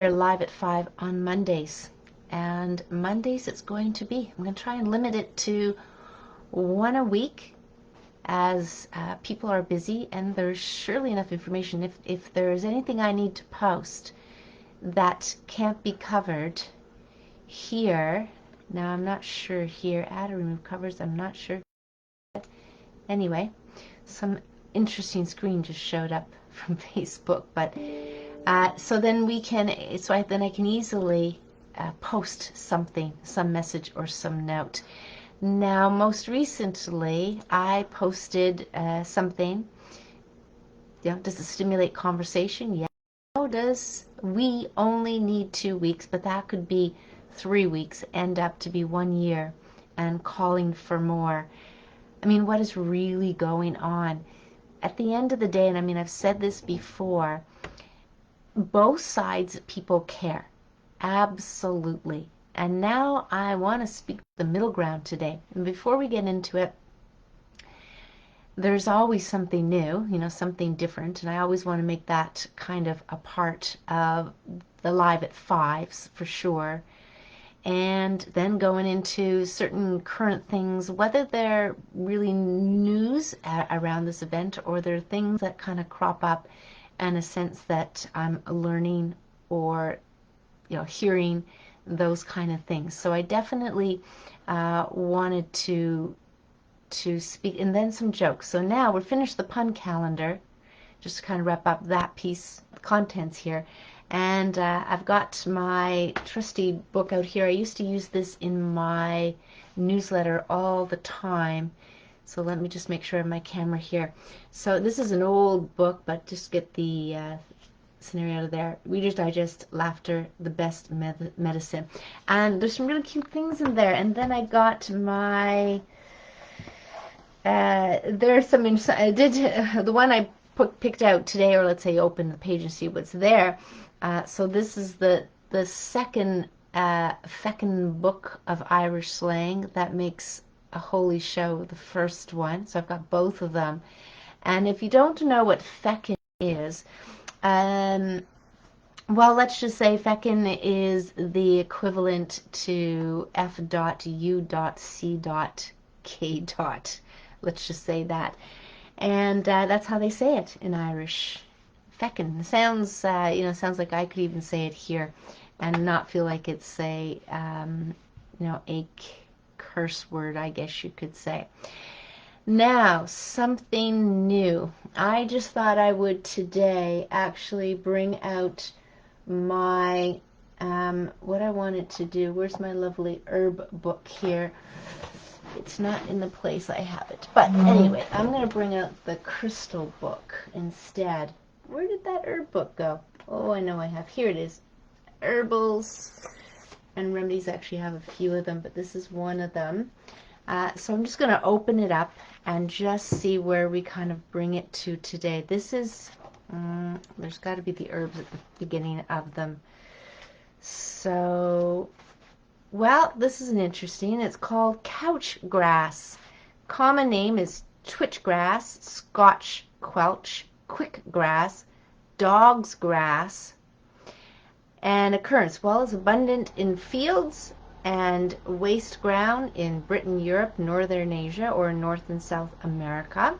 We're live at 5 on Mondays. And Mondays it's going to be. I'm going to try and limit it to one a week as people are busy, and there's surely enough information. If there's anything I need to post that can't be covered here, now I'm not sure here, add or remove covers, I'm not sure. Anyway, some interesting screen just showed up from Facebook, but so then I can easily post something, some message or some note. Now, most recently, I posted something. Does it stimulate conversation? Yeah. How does we only need 2 weeks, but that could be 3 weeks, end up to be 1 year, and calling for more. I mean, what is really going on? At the end of the day, and I mean, I've said this before, both sides people care. Absolutely. And now I want to speak the middle ground today. And before we get into it, there's always something new, something different. And I always want to make that kind of a part of the live at 5s for sure. And then going into certain current things, whether they're really news around this event or they're things that kind of crop up in a sense that I'm learning or hearing those kind of things. So I definitely wanted to speak, and then some jokes. So now we're finished the pun calendar, just to kind of wrap up that piece, the contents here. And I've got my trusty book out here. I used to use this in my newsletter all the time. So let me just make sure I have my camera here. So this is an old book, but just get the scenario out of there. Reader's Digest, Laughter, the Best Medicine. And there's some really cute things in there. And then I got my, there's some, I did, the one I picked out today, or let's say open the page and see what's there. So this is the second feckin' book of Irish slang that makes a holy show, the first one. So I've got both of them. And if you don't know what feckin' is, well, let's just say feckin' is the equivalent to F.U.C.K. Let's just say that. And that's how they say it in Irish. Feckin'. Sounds, sounds like I could even say it here and not feel like it's a curse word, I guess you could say. Now, something new. I just thought I would today actually bring out my, what I wanted to do. Where's my lovely herb book here? It's not in the place I have it. But anyway, I'm going to bring out the crystal book instead. Where did that herb book go? Oh, I know I have. Here it is. Herbals and remedies. I actually have a few of them, but this is one of them. So I'm just going to open it up and just see where we kind of bring it to today. This is, there's got to be the herbs at the beginning of them. So, well, this is an interesting. It's called couch grass. Common name is twitch grass, Scotch quelch, quick grass, dog's grass. And occurrence, well, is abundant in fields and waste ground in Britain, Europe, Northern Asia, or North and South America.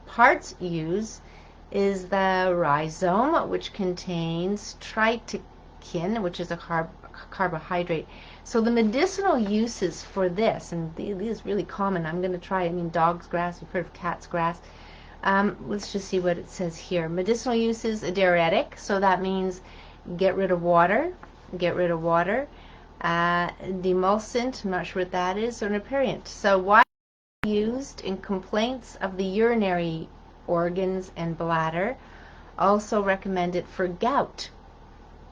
Parts used is the rhizome, which contains triticin, which is a carbohydrate. So the medicinal uses for this, and these is really common. I'm going to try, dog's grass, you've heard of cat's grass. Let's just see what it says here. Medicinal uses, a diuretic, so that means get rid of water. Demulcent, I'm not sure what that is, or an aperient. So why used in complaints of the urinary organs and bladder. Also recommended for gout.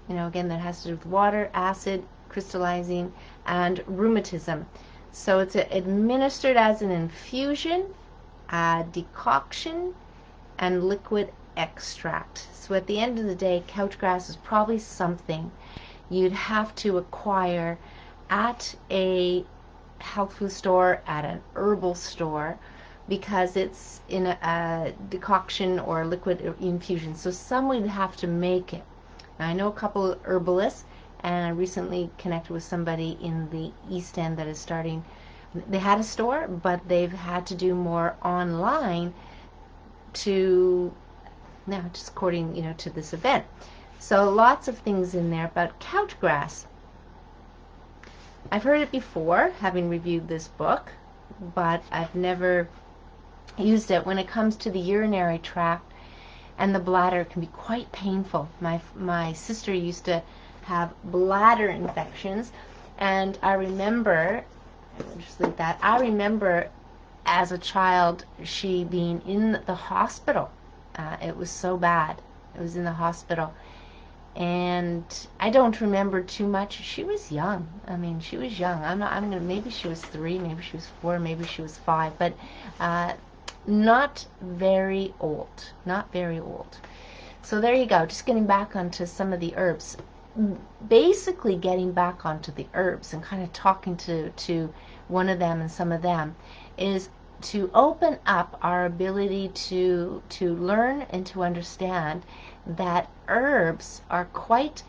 Again, that has to do with water, acid, crystallizing, and rheumatism. So it's administered as an infusion, a decoction, and liquid extract. So at the end of the day, couch grass is probably something you'd have to acquire at a health food store, at an herbal store, because it's in a decoction or liquid infusion. So someone would have to make it. Now, I know a couple of herbalists, and I recently connected with somebody in the East End that is starting. They had a store, but they've had to do more online to, now just according, to this event. So lots of things in there about couch grass. I've heard it before, having reviewed this book, but I've never used it. When it comes to the urinary tract and the bladder, it can be quite painful. My sister used to have bladder infections, and I remember, just like that, I remember as a child she being in the hospital. It was so bad. It was in the hospital. And I don't remember too much. She was young. I mean, she was young. Maybe she was 3, maybe she was 4, maybe she was 5, but not very old. Not very old. So there you go. Just getting back onto some of the herbs. Basically getting back onto the herbs and kind of talking to one of them and some of them is to open up our ability to learn and to understand that herbs are quite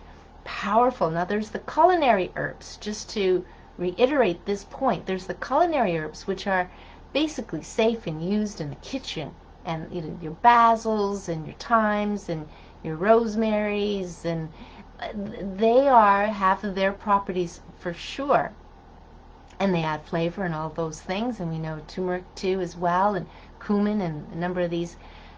powerful. Now there's the culinary herbs, just to reiterate this point, there's the culinary herbs which are basically safe and used in the kitchen, and your basils and your thymes and your rosemaries, and they have their properties for sure, and they add flavor and all those things, and we know turmeric too as well, and cumin, and a number of these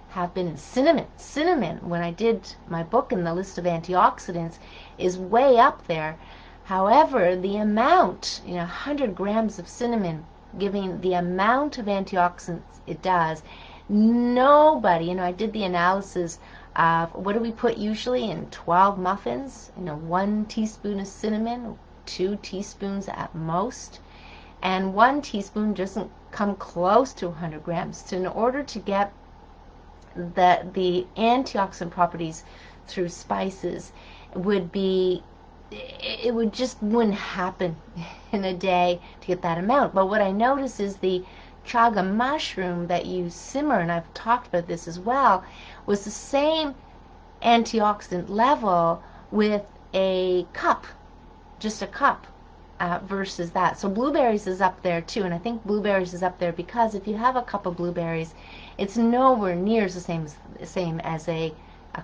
have been in cinnamon. When I did my book, in the list of antioxidants, is way up there. However, the amount, 100 grams of cinnamon, giving the amount of antioxidants it does, nobody, I did the analysis of what do we put usually in 12 muffins, 1 teaspoon of cinnamon, 2 teaspoons at most, and 1 teaspoon doesn't come close to 100 grams. So in order to get the antioxidant properties through spices wouldn't happen in a day to get that amount. But what I notice is the chaga mushroom that you simmer, and I've talked about this as well, was the same antioxidant level with a cup, just a cup, versus that. So blueberries is up there too, and I think blueberries is up there because if you have a cup of blueberries, it's nowhere near the same as a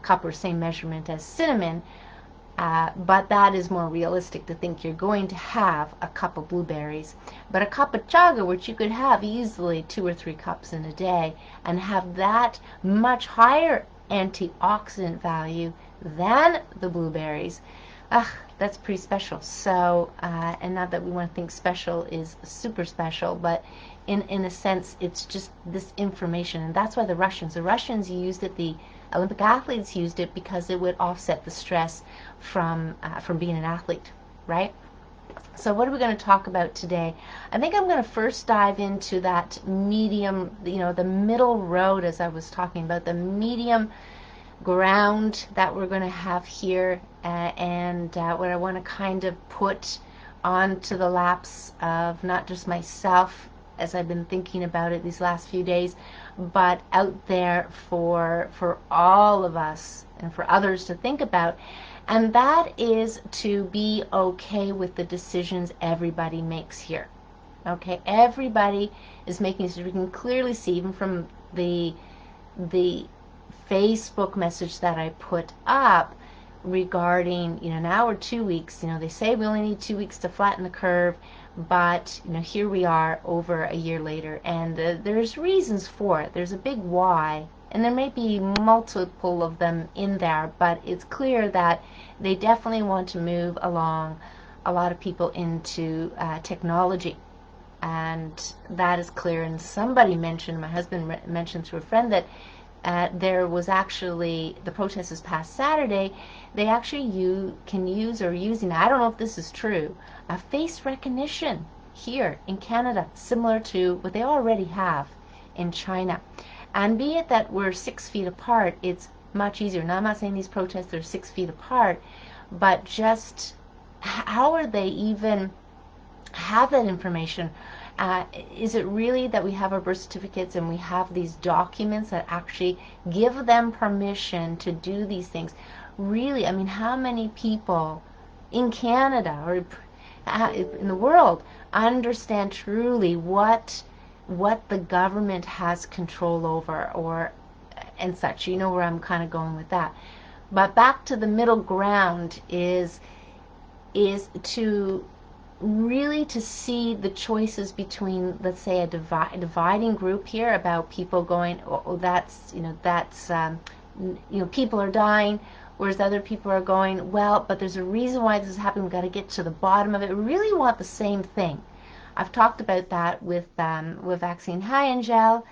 cup, or same measurement as cinnamon, but that is more realistic to think you're going to have a cup of blueberries. But a cup of chaga, which you could have easily 2 or 3 cups in a day, and have that much higher antioxidant value than the blueberries, that's pretty special. So, and not that we want to think special is super special, but in a sense, it's just this information, and that's why the Russians used it, the Olympic athletes used it, because it would offset the stress from being an athlete, right? So what are we going to talk about today? I think I'm going to first dive into that medium, the middle road, as I was talking about, the medium ground that we're going to have here, and what I want to kind of put onto the laps of not just myself as I've been thinking about it these last few days, but out there for all of us and for others to think about, and that is to be okay with the decisions everybody makes here. Okay, everybody is making decisions. We can clearly see, even from the Facebook message that I put up regarding, now we're 2 weeks, they say we only need 2 weeks to flatten the curve, but here we are over a year later, and there's reasons for it. There's a big why, and there may be multiple of them in there, but it's clear that they definitely want to move along a lot of people into technology, and that is clear. And somebody mentioned, my husband mentioned through a friend, that there was actually, the protest this past Saturday, they actually can use, or using, I don't know if this is true, a face recognition here in Canada, similar to what they already have in China. And be it that we're 6 feet apart, it's much easier. Now, I'm not saying these protests are 6 feet apart, but just how are they even have that information? Is it really that we have our birth certificates and we have these documents that actually give them permission to do these things? really, I mean, how many people in Canada or in the world understand truly what the government has control over, or and such. You know where I'm kind of going with that. But back to the middle ground is to really to see the choices between, let's say, a dividing group here about people going, oh, people are dying, whereas other people are going, well, but there's a reason why this is happening. We've got to get to the bottom of it. We really want the same thing. I've talked about that with vaccine. Hi, Angel.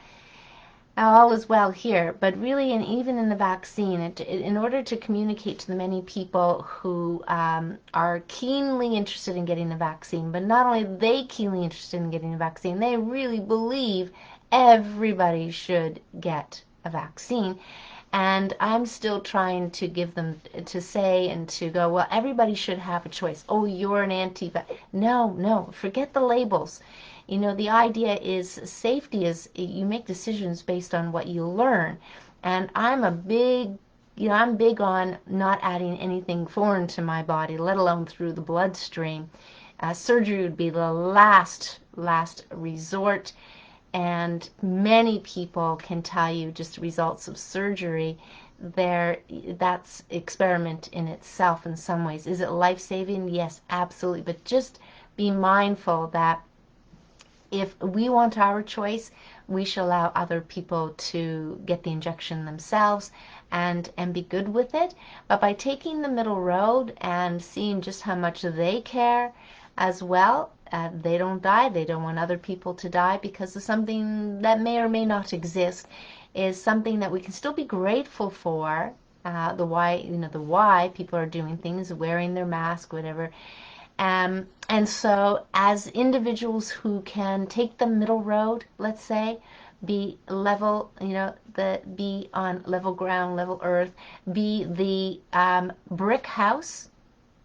All is well here, but really, and even in the vaccine, in order to communicate to the many people who are keenly interested in getting the vaccine, but not only are they keenly interested in getting the vaccine, they really believe everybody should get a vaccine. And I'm still trying to give them to say and to go, well, everybody should have a choice. Oh, you're an no, forget the labels. You know, the idea is safety is you make decisions based on what you learn. And I'm big on not adding anything foreign to my body, let alone through the bloodstream. Surgery would be the last resort. And many people can tell you just results of surgery that's experiment in itself in some ways. Is it life-saving? Yes, absolutely. But just be mindful that if we want our choice, we should allow other people to get the injection themselves and be good with it. But by taking the middle road and seeing just how much they care as well, they don't die. They don't want other people to die because of something that may or may not exist, is something that we can still be grateful for. The why people are doing things, wearing their mask, whatever. And so as individuals who can take the middle road, let's say, be level, be on level ground, level earth, be the brick house,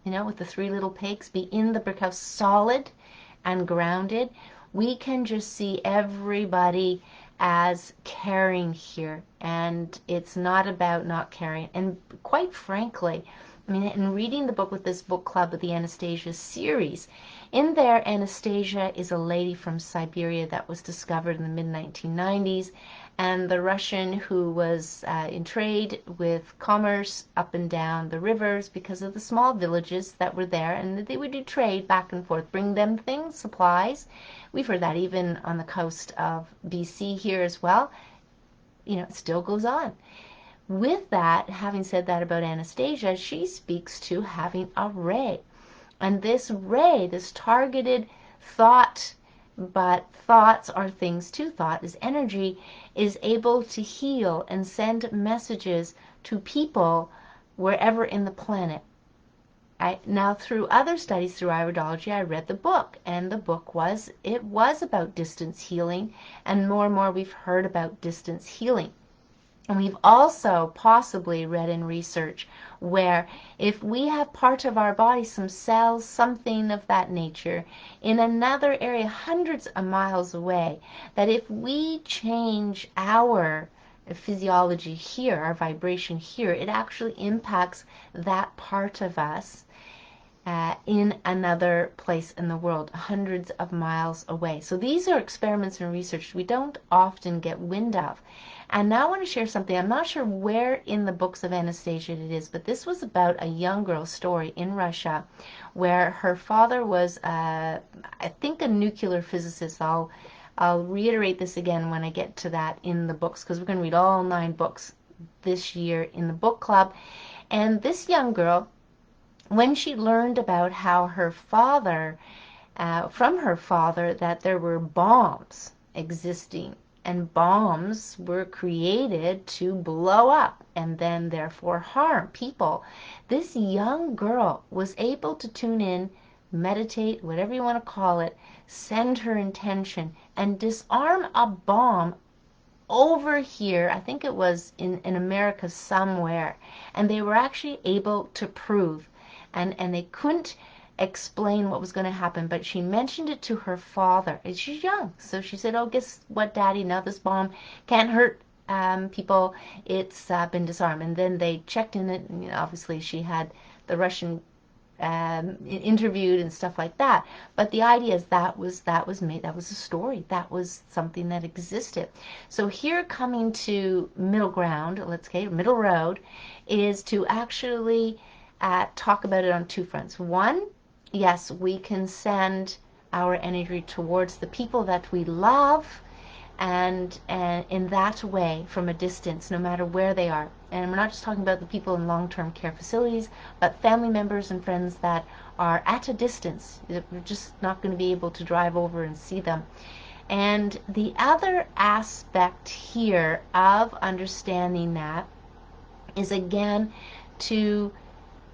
with the three little pigs, be in the brick house solid and grounded, we can just see everybody as caring here. And it's not about not caring. And quite frankly, I mean, in reading the book with this book club with the Anastasia series, in there, Anastasia is a lady from Siberia that was discovered in the mid-1990s, and the Russian who was in trade with commerce up and down the rivers because of the small villages that were there, and they would do trade back and forth, bring them things, supplies. We've heard that even on the coast of BC here as well. It still goes on. With that, having said that about Anastasia, she speaks to having a ray. And this ray, this targeted thought, but thoughts are things too. Thought is energy, is able to heal and send messages to people wherever in the planet. Now, through other studies through iridology, I read the book, and the book was about distance healing, and more we've heard about distance healing. And we've also possibly read in research where if we have part of our body, some cells, something of that nature, in another area hundreds of miles away, that if we change our physiology here, our vibration here, it actually impacts that part of us in another place in the world, hundreds of miles away. So these are experiments and research we don't often get wind of. And now I want to share something. I'm not sure where in the books of Anastasia it is, but this was about a young girl's story in Russia where her father was, I think, a nuclear physicist. I'll reiterate this again when I get to that in the books, because we're going to read all 9 books this year in the book club. And this young girl, when she learned about how her father, from her father, that there were bombs existing, and bombs were created to blow up and then therefore harm people, this young girl was able to tune in, meditate, whatever you want to call it, send her intention, and disarm a bomb over here. I think it was in America somewhere, and they were actually able to prove, and they couldn't explain what was going to happen, but she mentioned it to her father. And she's young, so she said, oh, guess what, Daddy, now this bomb can't hurt people, it's been disarmed. And then they checked in it, and obviously she had the Russian interviewed and stuff like that. But the idea is that was made, that was a story, that was something that existed. So here, coming to middle ground, let's say middle road, is to actually talk about it on two fronts. One, yes, we can send our energy towards the people that we love, and in that way, from a distance, no matter where they are. And we're not just talking about the people in long-term care facilities, but family members and friends that are at a distance. We're just not going to be able to drive over and see them. And the other aspect here of understanding that is, again, to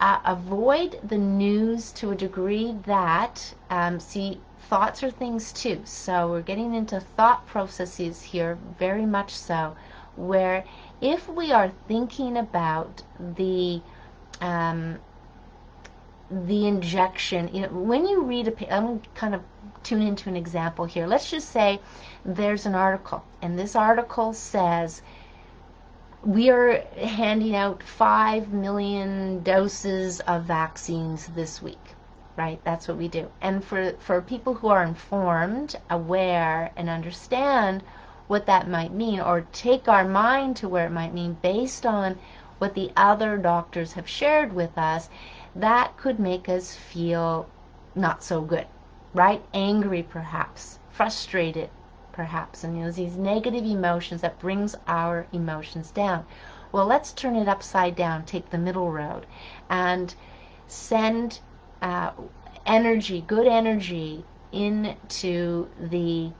avoid the news to a degree that, see, thoughts are things too. So we're getting into thought processes here, very much so, where if we are thinking about the injection, when you read I'm kind of tune into an example here. Let's just say there's an article, and this article says we are handing out 5 million doses of vaccines this week, right? That's what we do. And for people who are informed, aware, and understand what that might mean, or take our mind to where it might mean based on what the other doctors have shared with us, that could make us feel not so good, right? Angry, perhaps, frustrated, perhaps, and these negative emotions that brings our emotions down. Well, let's turn it upside down, take the middle road, and send energy, good energy, into the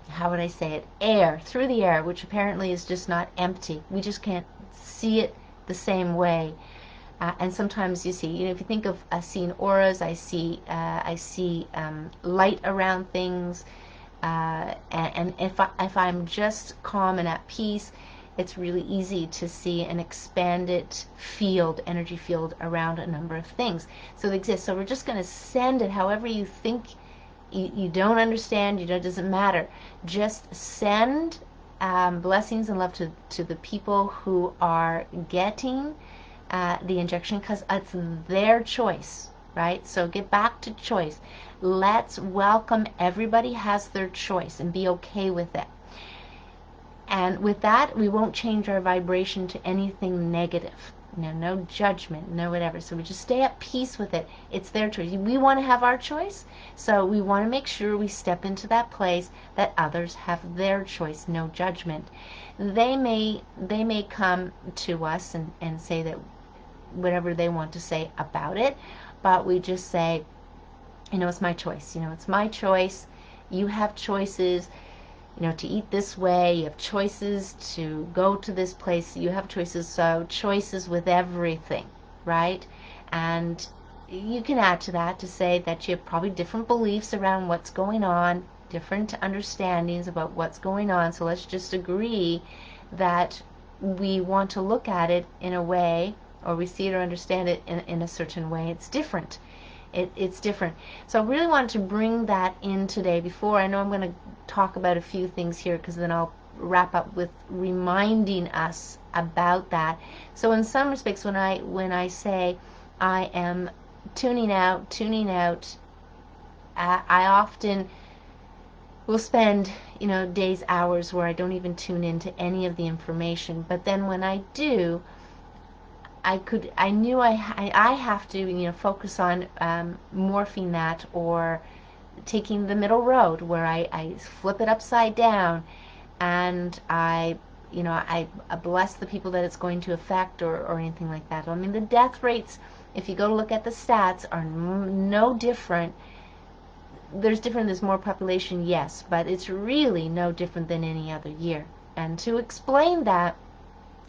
how would I say it, air, through the air, which apparently is just not empty. We just can't see it the same way. And sometimes you see, if you think of seeing auras, I see light around things, and if I'm just calm and at peace, it's really easy to see an expanded field, energy field around a number of things. So it exists. So we're just going to send it however you think. You don't understand, it doesn't matter. Just send blessings and love to the people who are getting the injection, because it's their choice, right? So get back to choice. Let's welcome everybody has their choice and be okay with it. And with that, we won't change our vibration to anything negative. No judgment, no whatever. So we just stay at peace with it. It's their choice. We want to have our choice, so we want to make sure we step into that place that others have their choice, no judgment. They may come to us and say that whatever they want to say about it, but we just say, it's my choice. It's my choice. You have choices. To eat this way, you have choices to go to this place, you have choices, so choices with everything, right? And you can add to that to say that you have probably different beliefs around what's going on, different understandings about what's going on, so let's just agree that we want to look at it in a way, or we see it or understand it in a certain way. It's different. It's different. So I really wanted to bring that in today. Before, I know I'm going to talk about a few things here, because then I'll wrap up with reminding us about that. So in some respects, when I say I am tuning out, I often will spend days, hours where I don't even tune into any of the information. But then when I do, I knew I have to focus on morphing that, or taking the middle road where I flip it upside down, and I bless the people that it's going to affect, or anything like that. I mean, the death rates, if you go look at the stats, are no different. There's more population, yes, but it's really no different than any other year. And to explain that,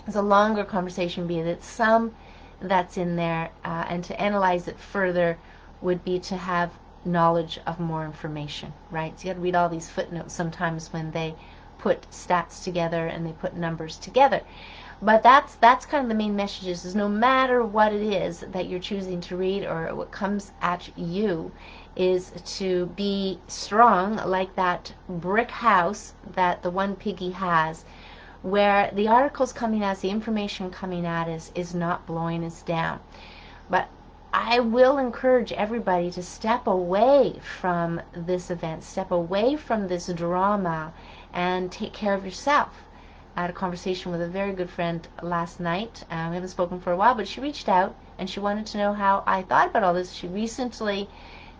it's a longer conversation, be it some that's in there, and to analyze it further would be to have knowledge of more information, right? So you got to read all these footnotes sometimes when they put stats together and they put numbers together. But that's kind of the main message is no matter what it is that you're choosing to read or what comes at you, is to be strong like that brick house that the one piggy has, where the articles coming at us, the information coming at us is not blowing us down. But I will encourage everybody to step away from this event, step away from this drama, and take care of yourself. I had a conversation with a very good friend last night. We haven't spoken for a while, but she reached out and she wanted to know how I thought about all this. She recently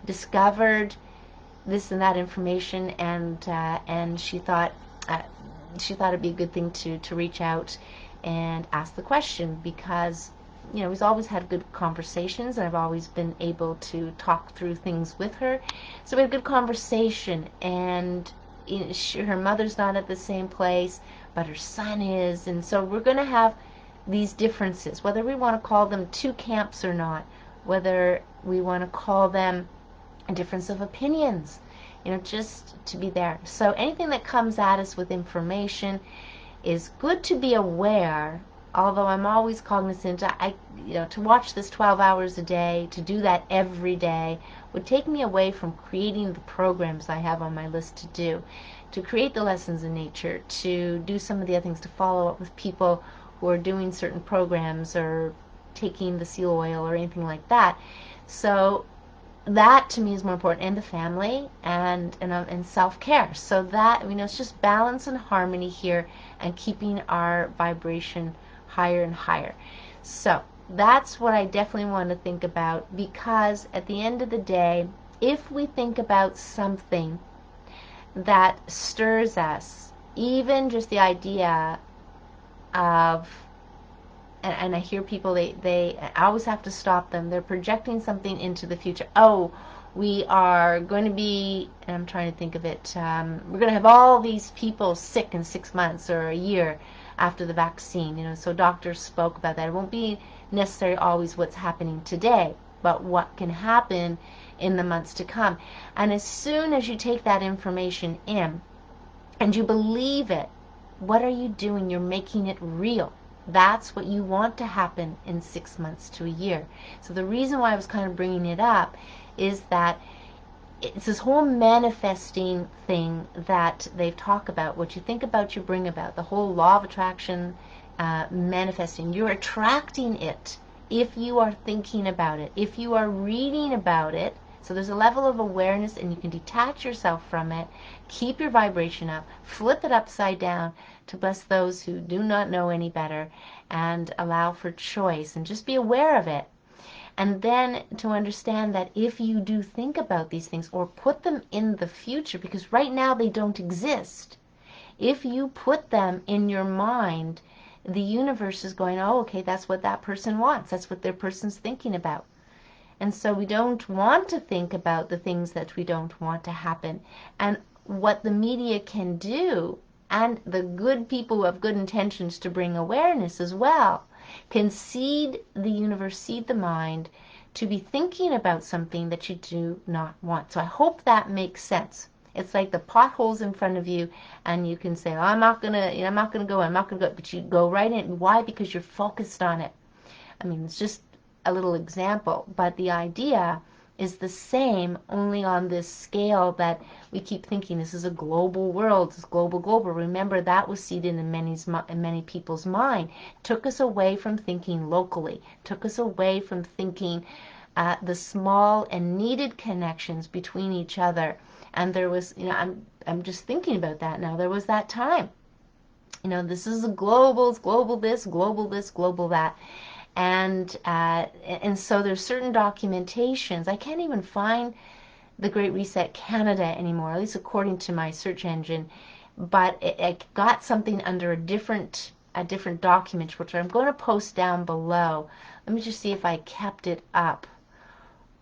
discovered this and that information, and she thought it'd be a good thing to reach out and ask the question, because we've always had good conversations and I've always been able to talk through things with her. So we had a good conversation, and her mother's not at the same place, but her son is, and so we're going to have these differences, whether we want to call them two camps or not, whether we want to call them a difference of opinions, just to be there. So anything that comes at us with information is good to be aware, although I'm always cognizant. To watch this 12 hours a day, to do that every day, would take me away from creating the programs I have on my list to do, to create the lessons in nature, to do some of the other things, to follow up with people who are doing certain programs or taking the seal oil or anything like that. So that to me is more important, and the family and self-care. So that it's just balance and harmony here, and keeping our vibration higher and higher. So that's what I definitely want to think about, because at the end of the day, if we think about something that stirs us, even just the idea of, and I hear people, I always have to stop them. They're projecting something into the future. Oh, we are going to be, and I'm trying to think of it, we're going to have all these people sick in 6 months or a year after the vaccine. So doctors spoke about that. It won't be necessarily always what's happening today, but what can happen in the months to come. And as soon as you take that information in and you believe it, what are you doing? You're making it real. That's what you want to happen in 6 months to a year. So the reason why I was kind of bringing it up is that it's this whole manifesting thing that they've talked about. What you think about, you bring about. The whole law of attraction, manifesting. You're attracting it if you are thinking about it, if you are reading about it. So there's a level of awareness, and you can detach yourself from it, keep your vibration up, flip it upside down to bless those who do not know any better, and allow for choice, and just be aware of it. And then to understand that if you do think about these things or put them in the future, because right now they don't exist, if you put them in your mind, the universe is going, oh, okay, that's what that person wants. That's what their person's thinking about. And so we don't want to think about the things that we don't want to happen. And what the media can do, and the good people who have good intentions to bring awareness as well, can seed the universe, seed the mind to be thinking about something that you do not want. So I hope that makes sense. It's like the potholes in front of you, and you can say, oh, I'm not gonna go, but you go right in. Why? Because you're focused on it. It's just a little example, but the idea is the same, only on this scale that we keep thinking this is a global world, it's global. Remember, that was seeded in many people's mind. Took us away from thinking locally, took us away from thinking the small and needed connections between each other. And there was, I'm just thinking about that now. There was that time, this is a global, it's global this, global that. And so there's certain documentations. I can't even find the Great Reset Canada anymore, at least according to my search engine. But it got something under a different document, which I'm going to post down below. Let me just see if I kept it up.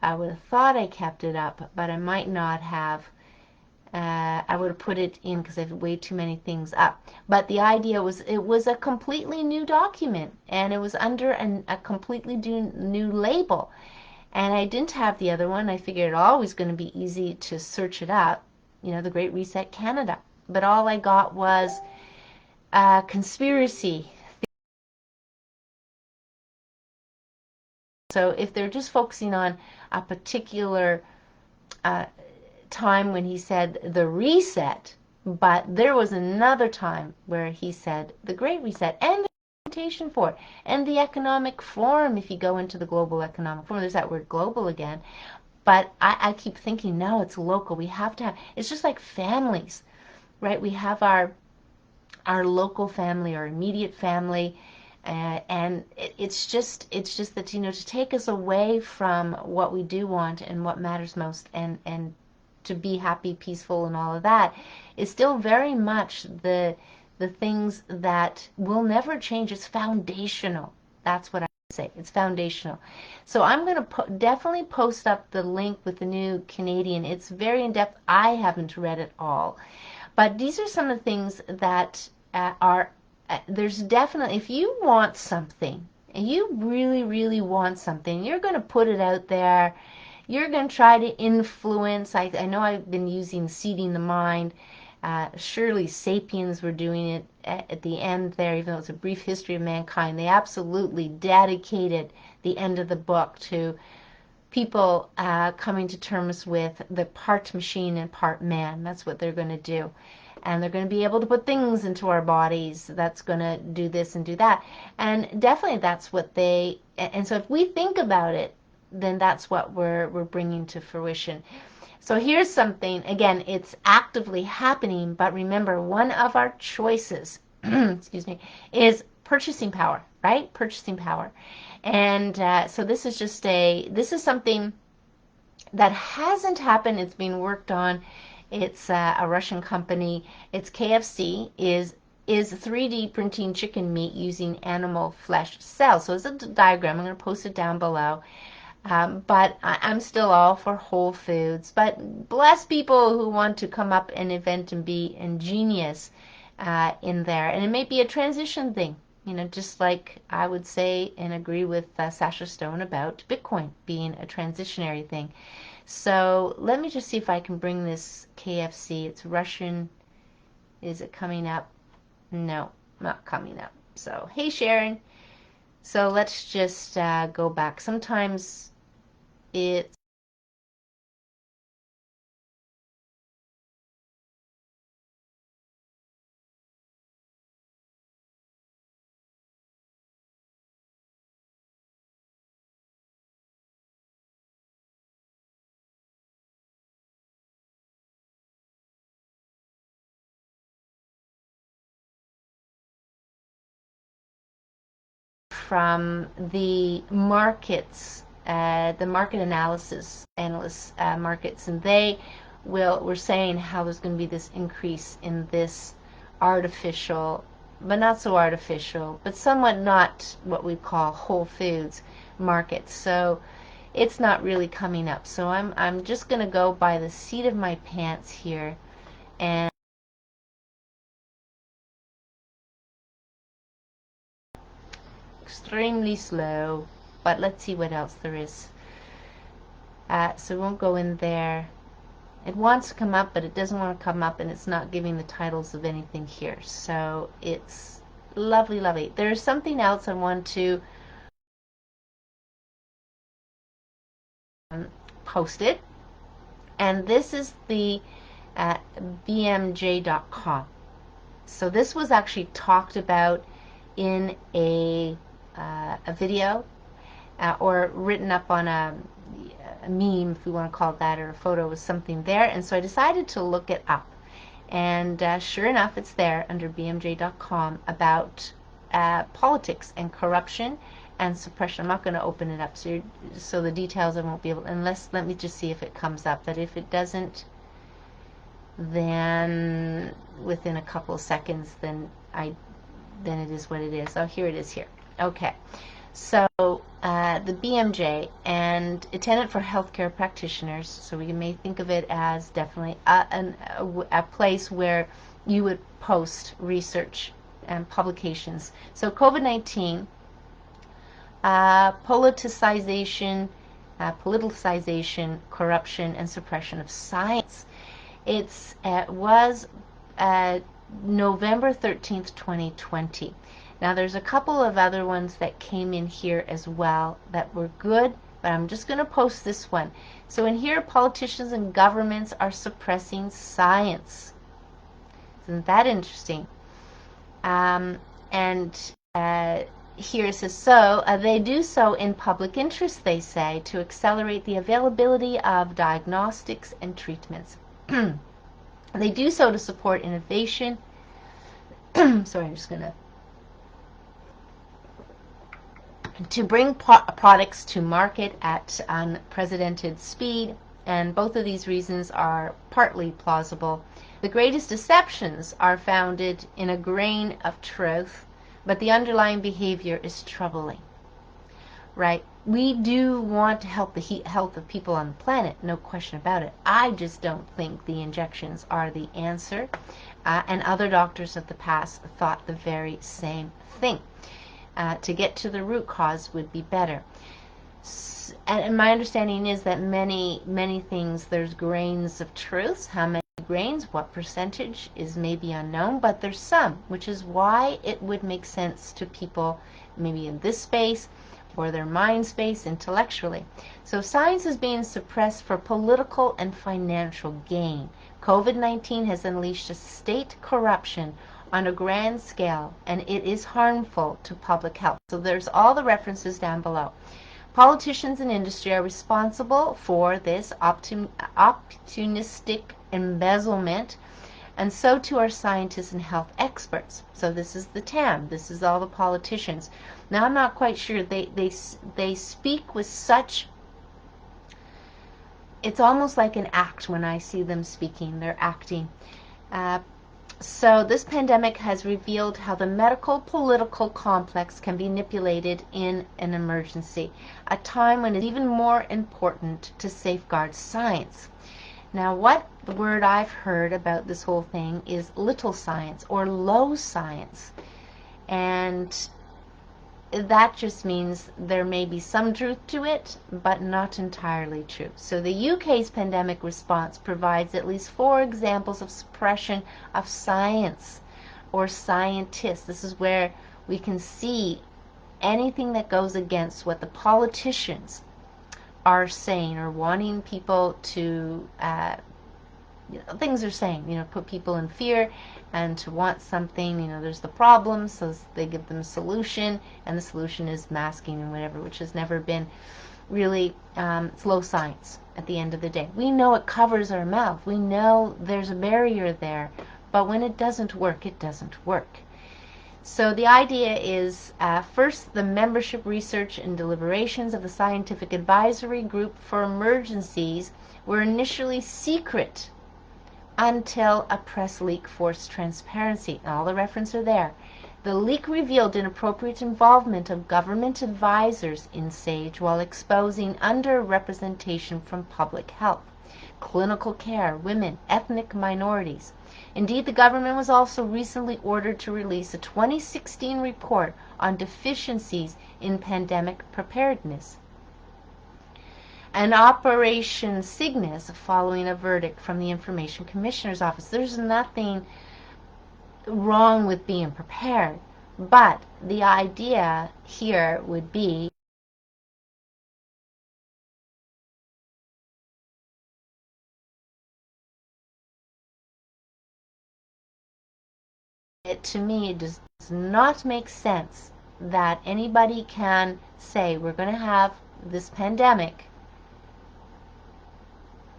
I would have thought I kept it up, but I might not have. I would have put it in because I have way too many things up. But the idea was, it was a completely new document, and it was under a completely new label. And I didn't have the other one. I figured it always going to be easy to search it up, the Great Reset Canada. But all I got was conspiracy So if they're just focusing on a particular time when he said the reset, but there was another time where he said the Great Reset and the implementation for it, and the economic forum. If you go into the global economic forum, there's that word global again. But I keep thinking, no, it's local. We have to have, it's just like families, right? We have our local family, our immediate family, and it's just that, you know, to take us away from what we do want and what matters most, and to be happy, peaceful, and all of that is still very much the things that will never change. It's foundational. That's what I say. It's foundational. So I'm going to definitely post up the link with the new Canadian. It's very in depth. I haven't read it all, but these are some of the things that are there's definitely, if you want something, and you really, really want something, you're going to put it out there. You're going to try to influence. I know I've been using seeding the mind. Surely Sapiens were doing it at the end there, even though it's a brief history of mankind. They absolutely dedicated the end of the book to people coming to terms with the part machine and part man. That's what they're going to do. And they're going to be able to put things into our bodies that's going to do this and do that. And definitely that's what they, and so if we think about it, then that's what we're bringing to fruition. So here's something, again, it's actively happening, but remember, one of our choices, excuse me, is purchasing power, right? Purchasing power. And so this is just this is something that hasn't happened. It's being worked on. It's a Russian company. It's KFC is 3D printing chicken meat using animal flesh cells. So it's a diagram. I'm going to post it down below. But I'm still all for whole foods. But bless people who want to come up and invent and be ingenious in there. And it may be a transition thing, you know, just like I would say and agree with Sasha Stone about Bitcoin being a transitionary thing. So let me just see if I can bring this KFC. It's Russian. Is it coming up? No, not coming up. So, hey Sharon. So let's just go back. Sometimes it's from the markets, the market analysts markets, and we're saying how there's going to be this increase in this artificial, but not so artificial, but somewhat not what we call whole foods markets. So it's not really coming up. So I'm just going to go by the seat of my pants here, and extremely slow, but let's see what else there is. So we won't go in there. It wants to come up, but it doesn't want to come up, and it's not giving the titles of anything here. So it's lovely, lovely. There's something else I want to post it, and this is the bmj.com. So this was actually talked about in a video or written up on a meme, if we want to call it that, or a photo with something there. And so I decided to look it up. And sure enough, it's there under bmj.com about politics and corruption and suppression. I'm not going to open it up, so the details I won't be able, unless, let me just see if it comes up. That if it doesn't, then within a couple of seconds, then it is what it is. Oh, here it is here. Okay. So the BMJ, and intended for healthcare practitioners, so we may think of it as definitely a place where you would post research and publications. So COVID-19, politicization, corruption, and suppression of science. It was November 13th, 2020. Now there's a couple of other ones that came in here as well that were good, but I'm just going to post this one. So in here, politicians and governments are suppressing science. Isn't that interesting? And here it says, they do so in public interest, they say, to accelerate the availability of diagnostics and treatments. They do so to support innovation. Sorry, I'm just going to bring products to market at unprecedented speed, and both of these reasons are partly plausible. The greatest deceptions are founded in a grain of truth, but the underlying behavior is troubling. Right? We do want to help the health of people on the planet, no question about it. I just don't think the injections are the answer, and other doctors of the past thought the very same thing. To get to the root cause would be better. And my understanding is that many things, there's grains of truth. How many grains, what percentage is maybe unknown, but there's some, which is why it would make sense to people maybe in this space or their mind space intellectually. So science is being suppressed for political and financial gain. COVID-19 has unleashed a state corruption on a grand scale, and it is harmful to public health. So there's all the references down below. Politicians and industry are responsible for this opportunistic embezzlement, and so too are scientists and health experts. So this is the TAM. This is all the politicians. Now I'm not quite sure. They speak with such. It's almost like an act when I see them speaking. They're acting. So this pandemic has revealed how the medical political complex can be manipulated in an emergency, a time when it's even more important to safeguard science. Now, what the word I've heard about this whole thing is little science or low science, and that just means there may be some truth to it, but not entirely true. So the UK's pandemic response provides at least 4 examples of suppression of science or scientists. This is where we can see anything that goes against what the politicians are saying or wanting people to things they're saying, put people in fear and to want something, there's the problem, so they give them a solution, and the solution is masking and whatever, which has never been really, it's low science at the end of the day. We know it covers our mouth. We know there's a barrier there, but when it doesn't work, it doesn't work. So the idea is, first, the membership research and deliberations of the Scientific Advisory Group for Emergencies were initially secret until a press leak forced transparency. All the references are there. The leak revealed inappropriate involvement of government advisors in SAGE while exposing underrepresentation from public health, clinical care, women, ethnic minorities. Indeed, the government was also recently ordered to release a 2016 report on deficiencies in pandemic preparedness. And Operation Cygnus following a verdict from the Information Commissioner's Office. There's nothing wrong with being prepared, but the idea here would be to me it does not make sense that anybody can say we're going to have this pandemic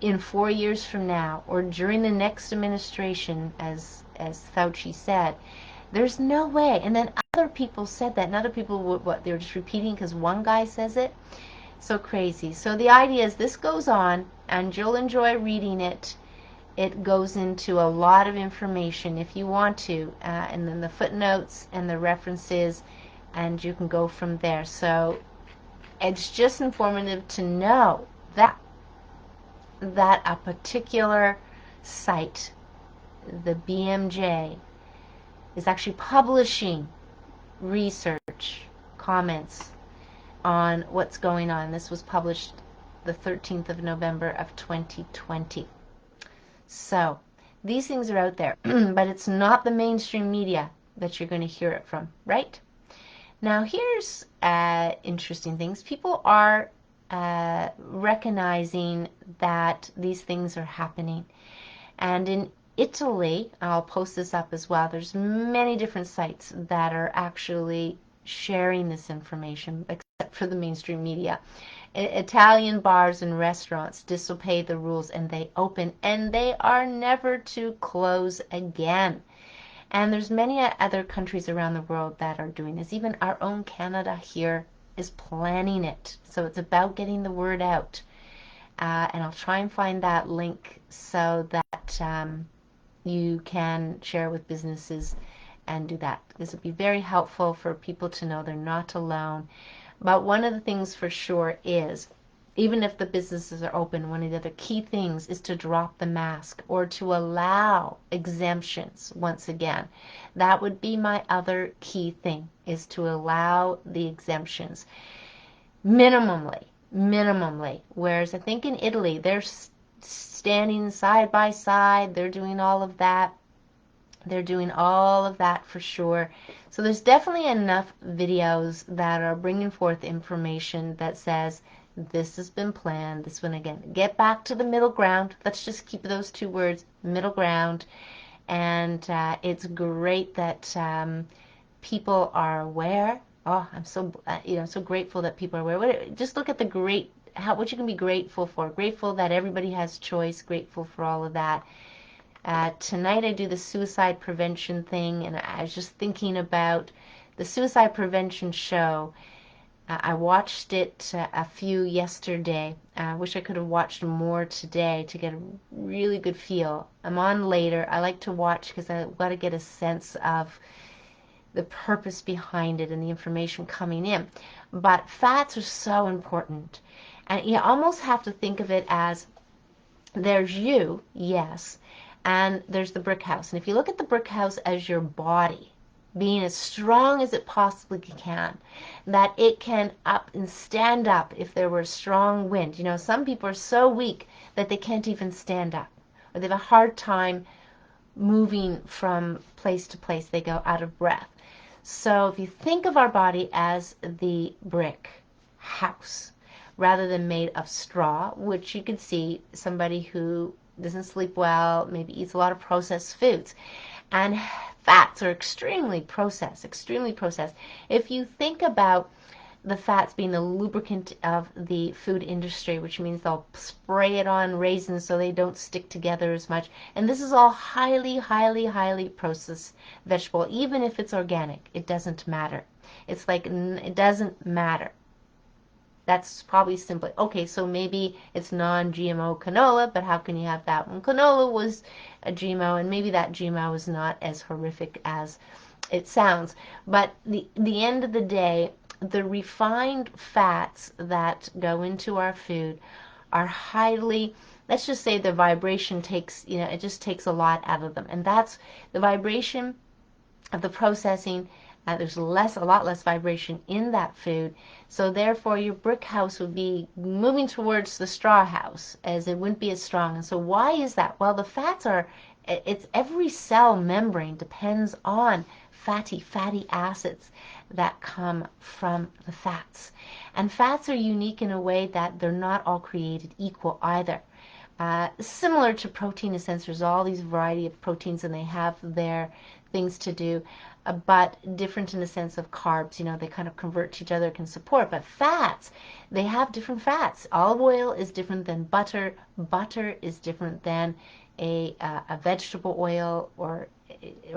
in 4 years from now or during the next administration, as Fauci said. There's no way. And then other people said that, and other people, they were just repeating because one guy says it. So crazy. So the idea is this goes on, and you'll enjoy reading it. It goes into a lot of information if you want to, and then the footnotes and the references, and you can go from there. So it's just informative to know that a particular site, the BMJ, is actually publishing research comments on what's going on. This was published the 13th of November of 2020. So these things are out there, but it's not the mainstream media that you're going to hear it from, right? Now, here's interesting things. People are recognizing that these things are happening. And in Italy, I'll post this up as well, there's many different sites that are actually sharing this information, except for the mainstream media. Italian bars and restaurants disobey the rules and they open, and they are never to close again. And there's many other countries around the world that are doing this. Even our own Canada here is planning it. So it's about getting the word out. And I'll try and find that link so that you can share with businesses and do that. This would be very helpful for people to know they're not alone. But one of the things for sure is, even if the businesses are open, one of the other key things is to drop the mask or to allow exemptions once again. That would be my other key thing, is to allow the exemptions minimally. Whereas I think in Italy, they're standing side by side, they're doing all of that. They're doing all of that for sure. So there's definitely enough videos that are bringing forth information that says this has been planned. This one, again, get back to the middle ground. Let's just keep those two words, middle ground. And it's great that people are aware. Oh, I'm so so grateful that people are aware. Just look at the what you can be grateful for. Grateful that everybody has choice. Grateful for all of that. Tonight I do the suicide prevention thing, and I was just thinking about the suicide prevention show. I watched it a few yesterday. I wish I could have watched more today to get a really good feel. I'm on later. I like to watch because I've got to get a sense of the purpose behind it and the information coming in. But fats are so important. And you almost have to think of it as there's you, yes, and there's the brick house. And if you look at the brick house as your body, being as strong as it possibly can, that it can up and stand up if there were a strong wind. You know, some people are so weak that they can't even stand up, or they have a hard time moving from place to place. They go out of breath. So if you think of our body as the brick house, rather than made of straw, which you could see somebody who doesn't sleep well, maybe eats a lot of processed foods. And fats are extremely processed, extremely processed. If you think about the fats being the lubricant of the food industry, which means they'll spray it on raisins so they don't stick together as much. And this is all highly processed vegetable. Even if it's organic, it doesn't matter. It's like, it doesn't matter. That's probably simply, okay, so maybe it's non-GMO canola, but how can you have that when canola was a GMO, and maybe that GMO is not as horrific as it sounds. But the end of the day, the refined fats that go into our food are highly, let's just say the vibration takes, it just takes a lot out of them. And that's the vibration of the processing. There's a lot less vibration in that food. So therefore your brick house would be moving towards the straw house, as it wouldn't be as strong. And so why is that? Well, the fats are, it's every cell membrane depends on fatty acids that come from the fats. And fats are unique in a way that they're not all created equal either. Similar to protein, in a sense, there's all these variety of proteins and they have their things to do, but different in the sense of carbs. They kind of convert to each other, can support. But fats, they have different fats. Olive oil is different than butter. Butter is different than a vegetable oil, or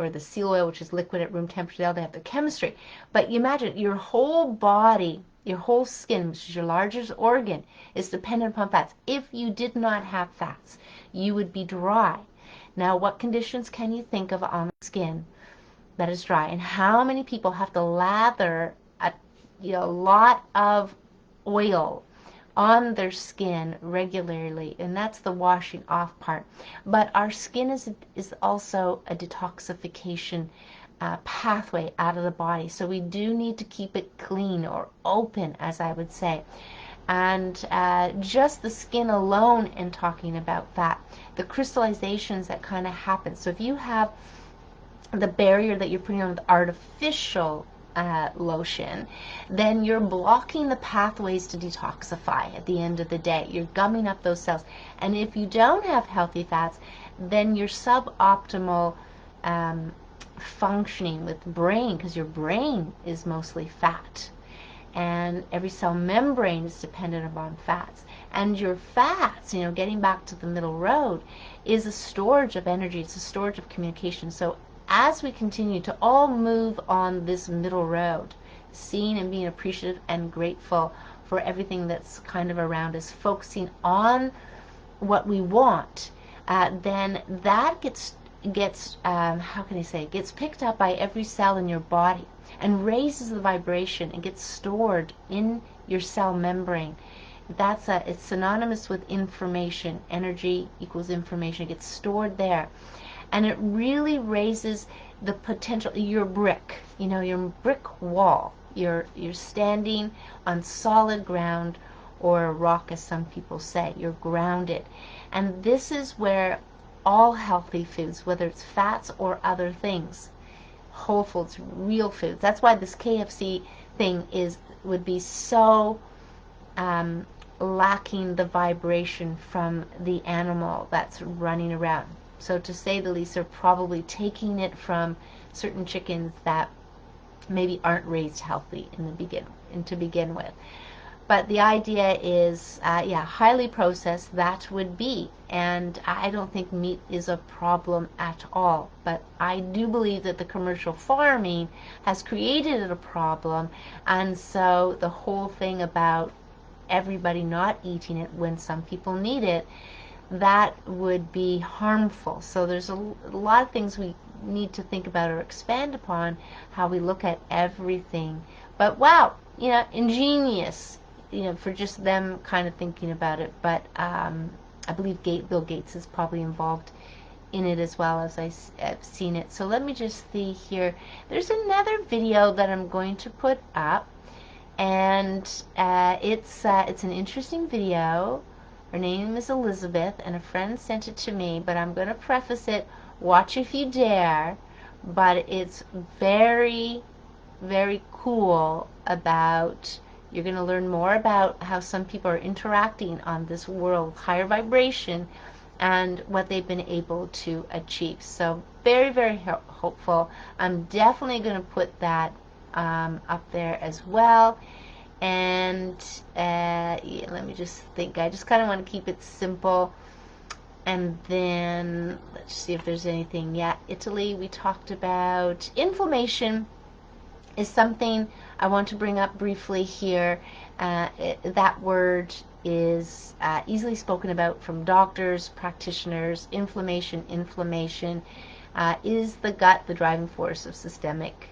the seal oil, which is liquid at room temperature. They have the chemistry. But you imagine your whole body, your whole skin, which is your largest organ, is dependent upon fats. If you did not have fats, you would be dry. Now, what conditions can you think of on the skin that is dry? And how many people have to lather a lot of oil on their skin regularly? And that's the washing off part. But our skin is also a detoxification pathway out of the body. So we do need to keep it clean, or open, as I would say. And just the skin alone, and talking about fat, the crystallizations that kind of happen. So if you have the barrier that you're putting on with artificial lotion, then you're blocking the pathways to detoxify at the end of the day. You're gumming up those cells. And if you don't have healthy fats, then your suboptimal functioning with the brain, because your brain is mostly fat, and every cell membrane is dependent upon fats. And your fats, getting back to the middle road, is a storage of energy. It's a storage of communication. So as we continue to all move on this middle road, seeing and being appreciative and grateful for everything that's kind of around us, focusing on what we want, then that gets how can I say, gets picked up by every cell in your body and raises the vibration and gets stored in your cell membrane. It's synonymous with information. Energy equals information. It gets stored there. And it really raises the potential, your brick, your brick wall. You're standing on solid ground, or a rock, as some people say. You're grounded. And this is where all healthy foods, whether it's fats or other things, whole foods, real foods. That's why this KFC thing would be so lacking the vibration from the animal that's running around. So to say the least, they're probably taking it from certain chickens that maybe aren't raised healthy to begin with. But the idea is, highly processed, that would be. And I don't think meat is a problem at all. But I do believe that the commercial farming has created a problem. And so the whole thing about everybody not eating it when some people need it, that would be harmful. So there's a lot of things we need to think about or expand upon, how we look at everything. But wow, ingenious, for just them kind of thinking about it. But I believe Bill Gates is probably involved in it as well, as I've seen it. So let me just see here. There's another video that I'm going to put up, and it's an interesting video. Her name is Elizabeth, and a friend sent it to me, but I'm going to preface it, watch if you dare, but it's very, very cool about, you're going to learn more about how some people are interacting on this world, higher vibration, and what they've been able to achieve. So very, very hopeful. I'm definitely going to put that up there as well. And let me just think. I just kind of want to keep it simple. And then let's see if there's anything. Yeah, Italy we talked about. Inflammation is something I want to bring up briefly here. That word is easily spoken about from doctors, practitioners. Inflammation is the gut, the driving force of systemic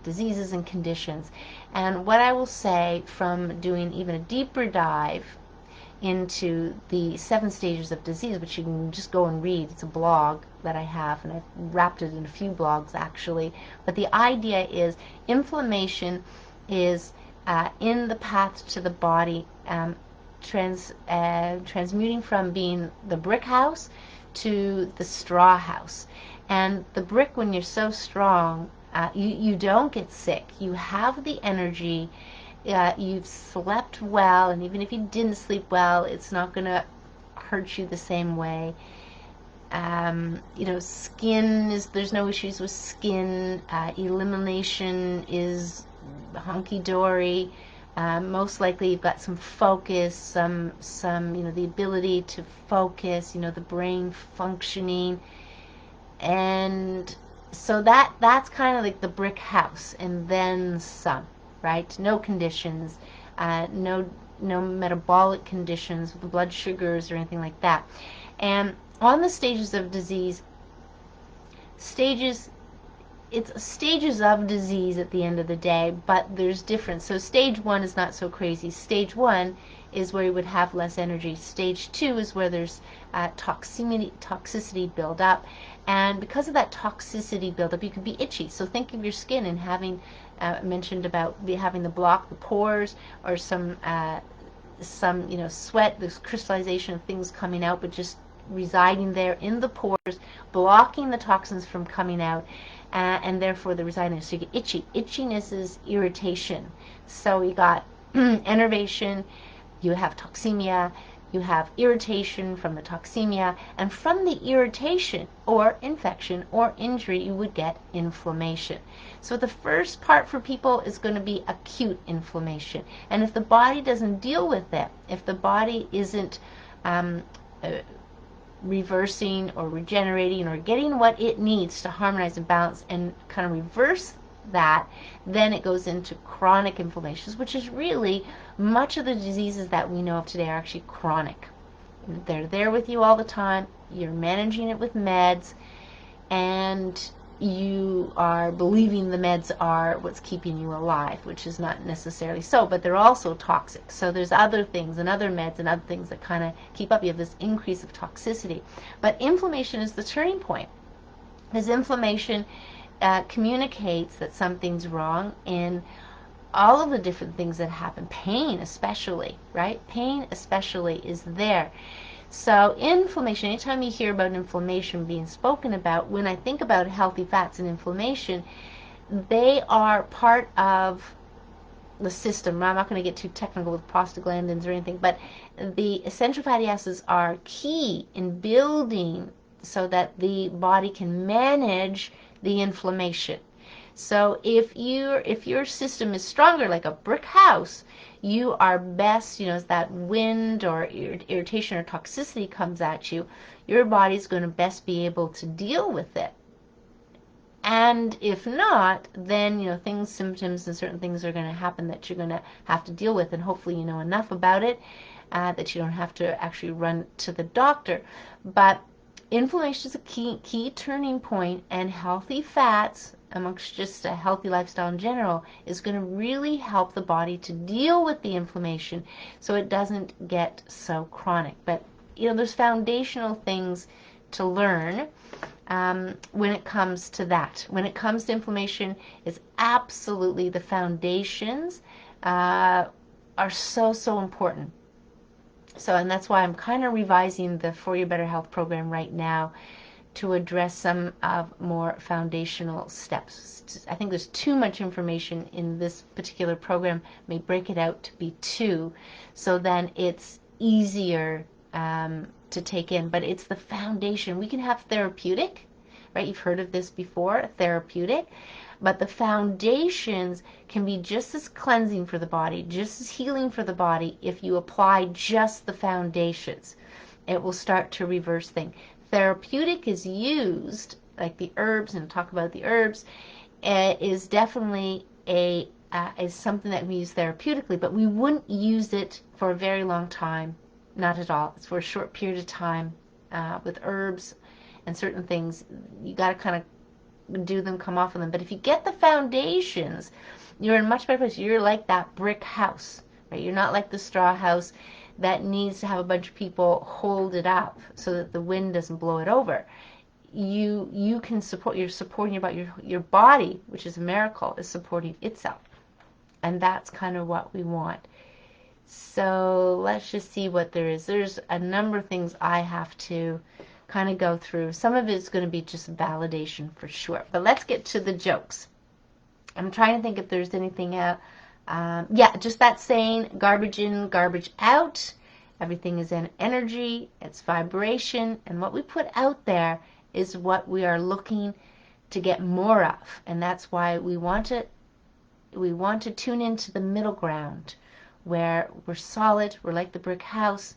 diseases and conditions. And what I will say, from doing even a deeper dive into the 7 stages of disease, which you can just go and read. It's a blog that I have, and I've wrapped it in a few blogs actually. But the idea is inflammation is in the path to the body, transmuting from being the brick house to the straw house. And the brick, when you're so strong, you don't get sick. You have the energy. You've slept well, and even if you didn't sleep well, it's not going to hurt you the same way. Skin there's no issues with skin. Elimination is hunky-dory. Most likely you've got some focus, some the ability to focus, the brain functioning. And so that's kind of like the brick house, and then some, right? No conditions, no metabolic conditions with blood sugars or anything like that. And on the stages of disease, it's stages of disease at the end of the day, but there's difference. So stage 1 is not so crazy. Stage 1 is where you would have less energy. Stage 2 is where there's toxicity build up, and because of that toxicity buildup, you can be itchy. So think of your skin and having mentioned about having the pores, or some sweat, there's crystallization of things coming out, but just residing there in the pores, blocking the toxins from coming out, and therefore the residing. So you get itchy. Itchiness is irritation. So you got enervation, you have toxemia, you have irritation from the toxemia, and from the irritation or infection or injury, you would get inflammation. So the first part for people is going to be acute inflammation. And if the body doesn't deal with it, if the body isn't reversing or regenerating or getting what it needs to harmonize and balance and kind of reverse that, then it goes into chronic inflammations, which is really much of the diseases that we know of today are actually chronic. They're there with you all the time. You're managing it with meds, and you are believing the meds are what's keeping you alive, which is not necessarily so, but they're also toxic. So there's other things and other meds and other things that kind of keep up. You have this increase of toxicity. But inflammation is the turning point, because inflammation communicates that something's wrong in all of the different things that happen. Pain especially, right? Pain especially is there. So inflammation, anytime you hear about inflammation being spoken about, when I think about healthy fats and inflammation, they are part of the system. I'm not going to get too technical with prostaglandins or anything, but the essential fatty acids are key in building so that the body can manage the inflammation. So if your system is stronger, like a brick house, you are best, as that wind or irritation or toxicity comes at you, your body's going to best be able to deal with it. And if not, then symptoms and certain things are going to happen that you're going to have to deal with, and hopefully you know enough about it that you don't have to actually run to the doctor. But inflammation is a key turning point, and healthy fats, amongst just a healthy lifestyle in general, is going to really help the body to deal with the inflammation so it doesn't get so chronic. But there's foundational things to learn when it comes to that. When it comes to inflammation, it's absolutely the foundations are so important. So, and that's why I'm kind of revising the For Your Better Health program right now to address some of more foundational steps. I think there's too much information in this particular program. May break it out to be two, so then it's easier to take in. But it's the foundation. We can have therapeutic, right? You've heard of this before, therapeutic. But the foundations can be just as cleansing for the body, just as healing for the body if you apply just the foundations. It will start to reverse things. Therapeutic is used, like the herbs, and talk about the herbs, is definitely is something that we use therapeutically, but we wouldn't use it for a very long time, not at all. It's for a short period of time. With herbs and certain things, you got to kind of do them, come off of them. But if you get the foundations, you're in a much better place. You're like that brick house, right? You're not like the straw house that needs to have a bunch of people hold it up so that the wind doesn't blow it over. You can support. You're supporting your body, which is a miracle, is supporting itself, and that's kind of what we want. So let's just see what there is. There's a number of things I have to kind of go through. Some of it's going to be just validation for sure. But let's get to the jokes. I'm trying to think if there's anything else. Yeah, just that saying, garbage in, garbage out. Everything is in energy, it's vibration, and what we put out there is what we are looking to get more of. And that's why we want to tune into the middle ground, where we're solid, we're like the brick house.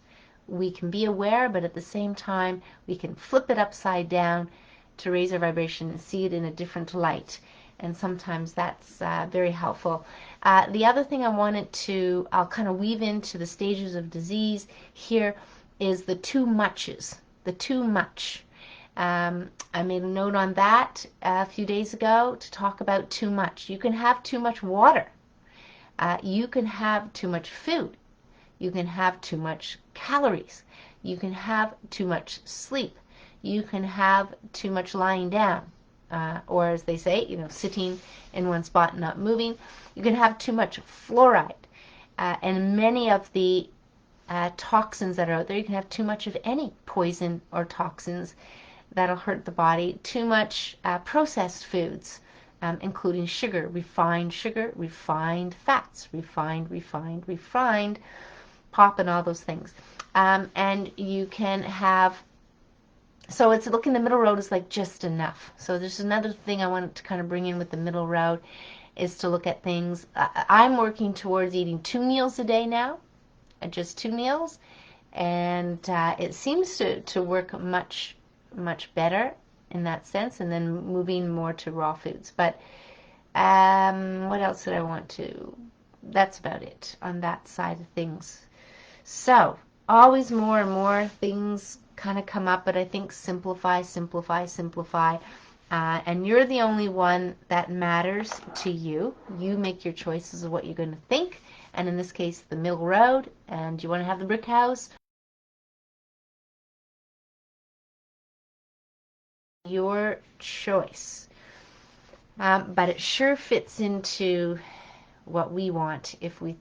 We can be aware, but at the same time, we can flip it upside down to raise our vibration and see it in a different light. And sometimes that's very helpful. The other thing I'll kind of weave into the stages of disease here is the too muches, the too much. I made a note on that a few days ago to talk about too much. You can have too much water. You can have too much food. You can have too much calories. You can have too much sleep. You can have too much lying down. Or as they say, sitting in one spot and not moving. You can have too much fluoride. And many of the toxins that are out there. You can have too much of any poison or toxins that'll hurt the body. Too much processed foods, including sugar, refined fats, refined, pop and all those things. And you can have, so it's looking, the middle road is like just enough. So there's another thing I wanted to kind of bring in with the middle road is to look at things. I'm working towards eating 2 meals a day now, just 2 meals, and it seems to work much better in that sense, and then moving more to raw foods. But what else did I want to? That's about it on that side of things. So always more and more things kind of come up, but I think simplify. And you're the only one that matters to you. You make your choices of what you're going to think. And in this case, the middle road. And you want to have the brick house? Your choice. But it sure fits into what we want if we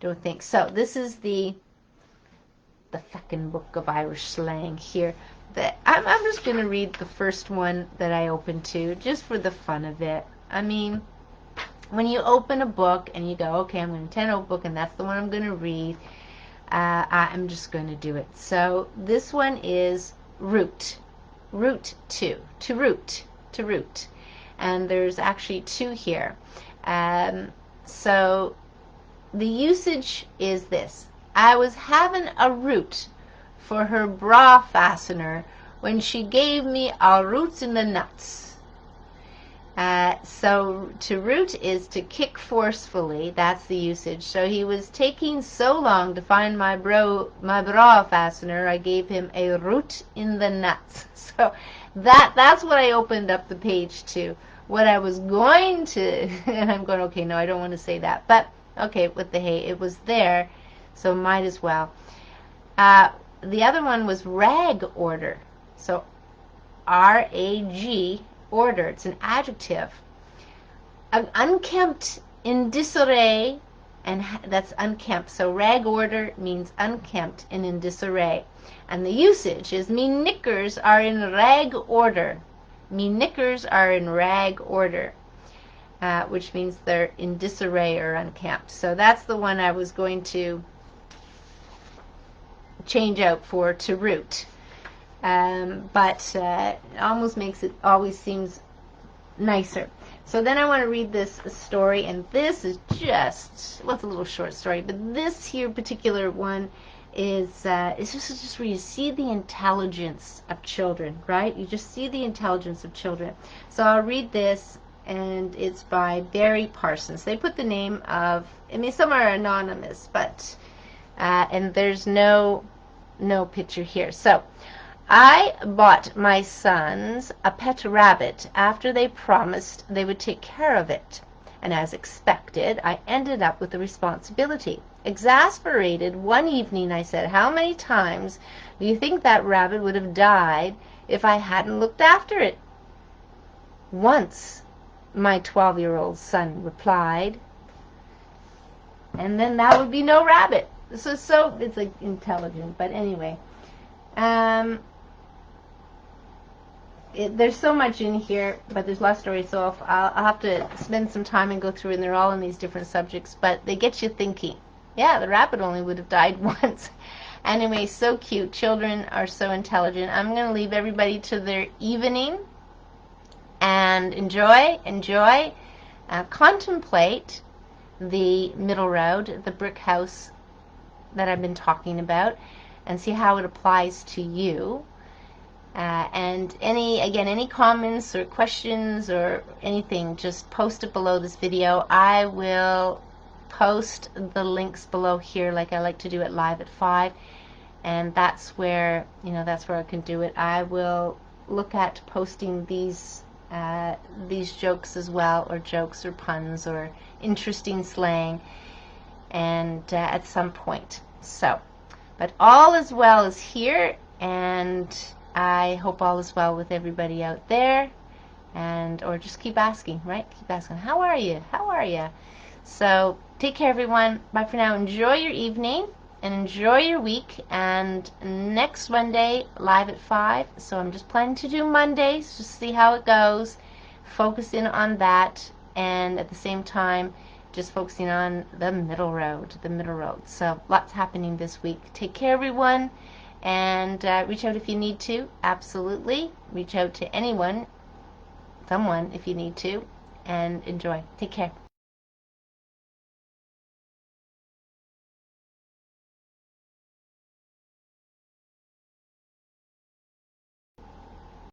don't think. So this is the fucking book of Irish slang here. I'm just going to read the first one that I opened to, just for the fun of it. I mean, when you open a book and you go, okay, I'm going to 10 open book and that's the one I'm going to read, I'm just going to do it. So this one is root to root. And there's actually 2 here. So the usage is this. I was having a root for her bra fastener when she gave me a roots in the nuts. So to root is to kick forcefully. That's the usage. So he was taking so long to find my bra fastener, I gave him a root in the nuts. So that's what I opened up the page to. What I was going to, and I'm going, okay, no, I don't want to say that. But, okay, with the hay, it was there, so might as well. The other one was rag order. So R-A-G, order. It's an adjective. Unkempt, in disarray, and that's unkempt. So rag order means unkempt and in disarray. And the usage is, me knickers are in rag order. Me knickers are in rag order, which means they're in disarray or unkempt. So that's the one I was going to change out for to root. But it almost makes it always seems nicer. So then I want to read this story, and this is just, well, it's a little short story, but this here particular one is just where you see the intelligence of children, right? You just see the intelligence of children. So I'll read this, and it's by Barry Parsons. They put the name of, I mean, some are anonymous, but and there's no picture here. So I bought my sons a pet rabbit after they promised they would take care of it. And as expected, I ended up with the responsibility. Exasperated, one evening I said, how many times do you think that rabbit would have died if I hadn't looked after it? Once, my 12-year-old son replied. And then that would be no rabbit. So it's like intelligent, but anyway. There's so much in here, but there's less stories, so I'll have to spend some time and go through, and they're all in these different subjects, but they get you thinking. Yeah, the rabbit only would have died once. Anyway, so cute. Children are so intelligent. I'm going to leave everybody to their evening, and enjoy, contemplate the middle road, the brick house that I've been talking about, and see how it applies to you. And any comments or questions or anything, just post it below this video. I will post the links below here, like I like to do it live at 5, and that's where I can do it. I will look at posting these jokes as well, or jokes or puns or interesting slang, and at some point. So, but all is well is here, and I hope all is well with everybody out there, or just keep asking, right? Keep asking, how are you? How are you? So take care, everyone. Bye for now. Enjoy your evening, and enjoy your week. And next Monday, live at 5. So I'm just planning to do Mondays, just see how it goes. Focus in on that, and at the same time, just focusing on the middle road, So lots happening this week. Take care, everyone, and reach out if you need to. Absolutely. Reach out to anyone, someone, if you need to, and enjoy. Take care.